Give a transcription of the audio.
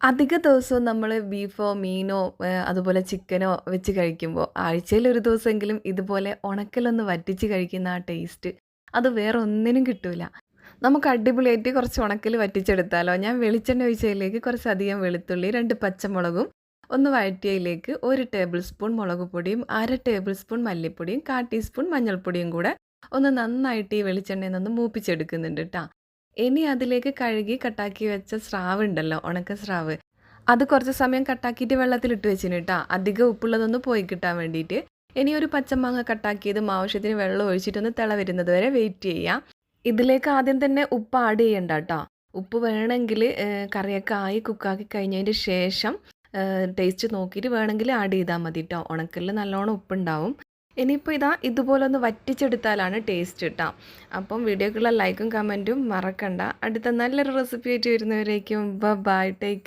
അധിക ദിവസവും നമ്മൾ ബീഫോ, മീനോ അതുപോലെ ചിക്കനോ വെച്ച് കഴിക്കുമ്പോൾ ആഴ്ചയിൽ ഒരു ദിവസമെങ്കിലും ഇതുപോലെ ഉണക്കലൊന്ന് വറ്റിച്ച് കഴിക്കുന്ന ആ ടേസ്റ്റ് അത് വേറെ ഒന്നിനും കിട്ടൂല. നമുക്ക് അടിപൊളിയായിട്ട് കുറച്ച് ഉണക്കൽ വറ്റിച്ചെടുത്താലോ? ഞാൻ വെളിച്ചെണ്ണ ഒഴിച്ചതിലേക്ക് കുറച്ചധികം വെളുത്തുള്ളി, 2 പച്ചമുളകും ഒന്ന് വഴറ്റിയതിലേക്ക് 1 ടേബിൾ സ്പൂൺ മുളക് പൊടിയും, 1/2 ടേബിൾ സ്പൂൺ മല്ലിപ്പൊടിയും, 1/4 ടീസ്പൂൺ മഞ്ഞൾപ്പൊടിയും കൂടെ ഒന്ന് നന്നായിട്ട് ഈ വെളിച്ചെണ്ണയിൽ നിന്ന് മൂപ്പിച്ചെടുക്കുന്നുണ്ട് ട്ടാ. ഇനി അതിലേക്ക് കഴുകി കട്ടാക്കി വെച്ച സ്രാവ് ഉണ്ടല്ലോ, ഉണക്ക സ്രാവ്. അത് കുറച്ച് സമയം കട്ടാക്കിയിട്ട് വെള്ളത്തിലിട്ട് വെച്ചിന് ട്ടാ. അധികം ഉപ്പുള്ളതൊന്ന് പോയി കിട്ടാൻ വേണ്ടിയിട്ട്. ഇനി ഒരു പച്ചമാങ്ങ കട്ടാക്കിയതും ആവശ്യത്തിന് വെള്ളം ഒഴിച്ചിട്ടൊന്ന് തിള വരുന്നത് വരെ വെയിറ്റ് ചെയ്യാം. ഇതിലേക്ക് ആദ്യം തന്നെ ഉപ്പ് ആഡ് ചെയ്യണ്ട ട്ടോ. ഉപ്പ് വേണമെങ്കിൽ കറിയൊക്കെ ആയി കുക്കാക്കി കഴിഞ്ഞതിന് ശേഷം ടേസ്റ്റ് നോക്കിയിട്ട് വേണമെങ്കിൽ ആഡ് ചെയ്താൽ മതി ട്ടോ. ഉണക്കലിൽ നല്ലോണം ഉപ്പുണ്ടാവും. ഇനിയിപ്പോൾ ഇതാ ഇതുപോലെ ഒന്ന് വറ്റിച്ചെടുത്താലാണ് ടേസ്റ്റ് ട്ടോ. അപ്പം വീഡിയോക്കുള്ള ലൈക്കും കമൻറ്റും മറക്കണ്ട. അടുത്ത നല്ലൊരു റെസിപ്പി ആയിട്ട് വരുന്നവരേക്കും ബൈ, ടേക്ക്